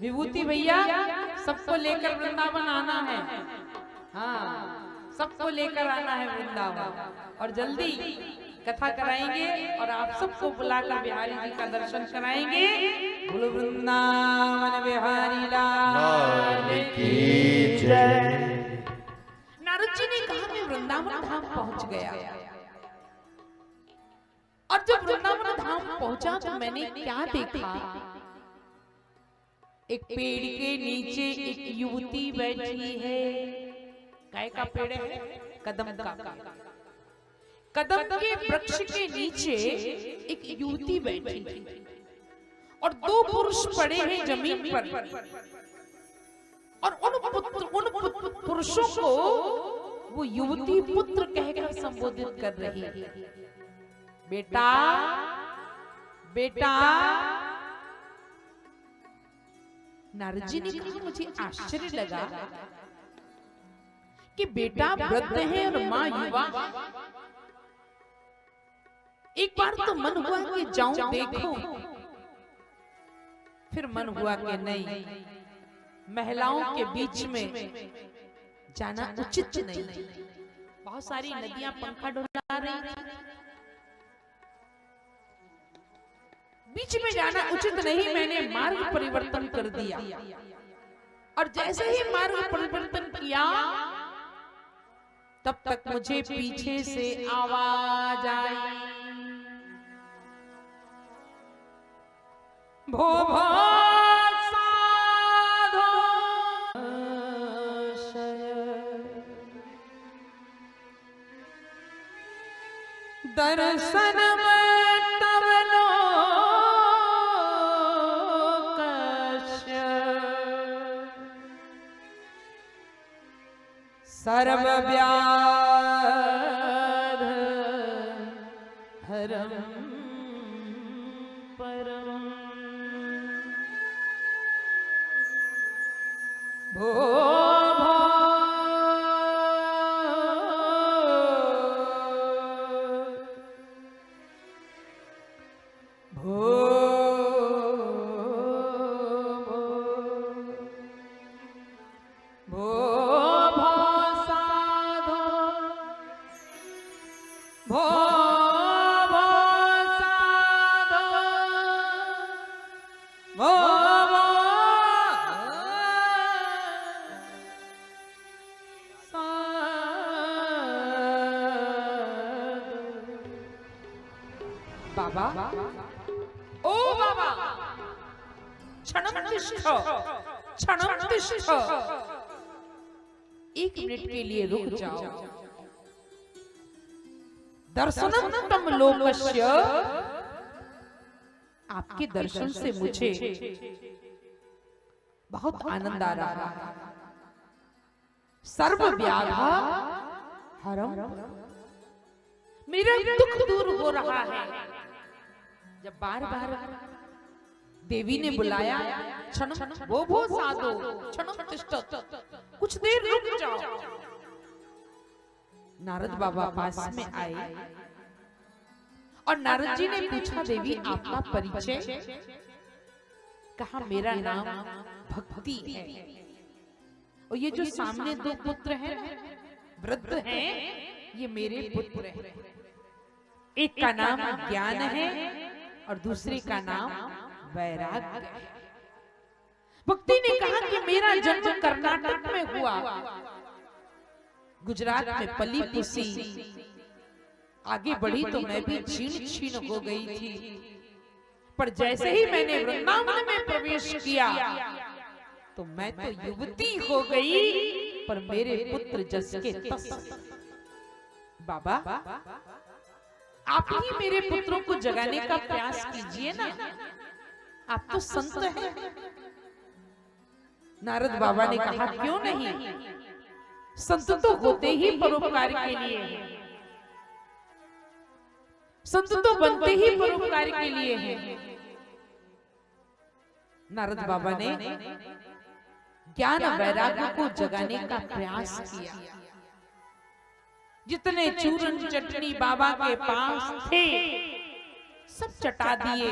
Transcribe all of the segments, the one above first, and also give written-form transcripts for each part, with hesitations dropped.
विभूति भैया सबको लेकर वृंदावन आना है। हाँ, सबको लेकर आना है वृंदावन और जल्दी कथा कराएंगे और आप सबको बुलाकर बिहारी जी का दर्शन कराएंगे। बोलो वृंदावन बिहारी लाल की जय। नारद जी ने कहा मैं वृंदावन धाम पहुंच गया और जब वृंदावन धाम पहुंचा तो मैंने क्या देखा, एक पेड़ के नीचे एक युवती बैठी है। काय का पेड़ है? कदम का। कदम के वृक्ष के नीचे एक युवती बैठी और दो पुरुष पड़े हैं जमीन पर और उन पुरुषों को वो युवती पुत्र कहकर संबोधित कर रही है। बेटा बेटा। नारद जी ने कहा मुझे आश्चर्य लगा कि बेटा वृद्ध है और माँ युवा। एक बार तो मन हुआ कि जाऊं देखूं, फिर मन हुआ कि नहीं, महिलाओं के बीच में जाना उचित नहीं। बहुत सारी नदियां पंखा डुला रही थी, बीच में जाना उचित नहीं। मैंने मार्ग परिवर्तन कर दिया और जैसे ही मार्ग परिवर्तन किया तब तक मुझे पीछे से आवाज आई, भो भो साधो दर्शन सर्व व्याध हरम परम भो बाबा, ओ बाबा, क्षणम तिष्ठ, क्षणम तिष्ठ, एक मिनट के लिए रुक जाओ। दर्शनम तम लोकस्य, आपके दर्शन से मुझे बहुत आनंद आ रहा है। सर्व व्याधा हरम, मेरा दुख दूर हो रहा है। जब बार बार देवी ने बुलाया, क्षण वो साधो, क्षण तिष्ठ, कुछ देर रुक जाओ। नारद बाबा पास में आए और नारद जी ने पूछा, देवी आपका परिचय? कहा मेरा नाम भक्ति है और ये जो सामने दो पुत्र हैं वृद्ध हैं, ये मेरे पुत्र हैं। एक का नाम ज्ञान है और दूसरे का नाम वैराग्य है। भक्ति ने कहा कि मेरा जन्म कर्नाटक में हुआ, गुजरात में पली पुसी, आगे बढ़ी तो मैं भी छीन छीन हो गई थी, पर जैसे ही मैंने वृंदावन में प्रवेश किया तो मैं तो युवती हो गई, पर मेरे पुत्र जस के तस। बाबा आप ही मेरे पुत्रों को जगाने का प्रयास कीजिए ना, आप तो संत हैं। नारद बाबा ने कहा क्यों नहीं, संत तो होते ही परोपकार के लिए हैं, संत तो बनते ही परोपकार के लिए हैं। नारद बाबा ने ज्ञान वैराग्य को जगाने का प्रयास किया। जितने चूरन चटनी बाबा के पास थे सब चटा दिए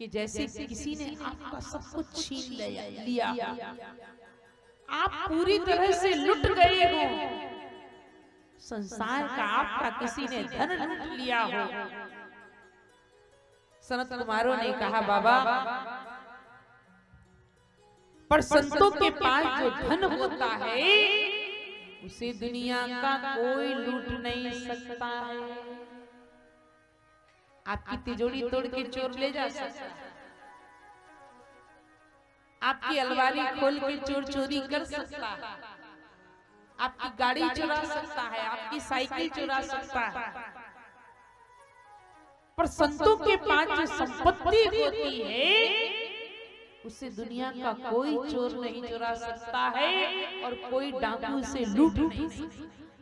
कि जैसे किसी ने आपका सब कुछ छीन लिया, आप पूरी तरह से लुट गए हो, संसार का आपका किसी ने धन लूट लिया हो। सनत कुमारों ने कहा बाबा, पर संतों के पास जो धन होता है उसे दुनिया का कोई लूट नहीं सकता है। आपकी तिजोरी तोड़ के चोर ले जा सकता है, आपकी अलमारी खोल के चोर चोरी कर सकता है, आपकी गाड़ी चुरा सकता है, आपकी साइकिल चुरा सकता है, पर संतों के पास जो संपत्ति होती है उसे दुनिया का कोई चोर नहीं चुरा सकता है और कोई डाकू उसे लूट नहीं सकता।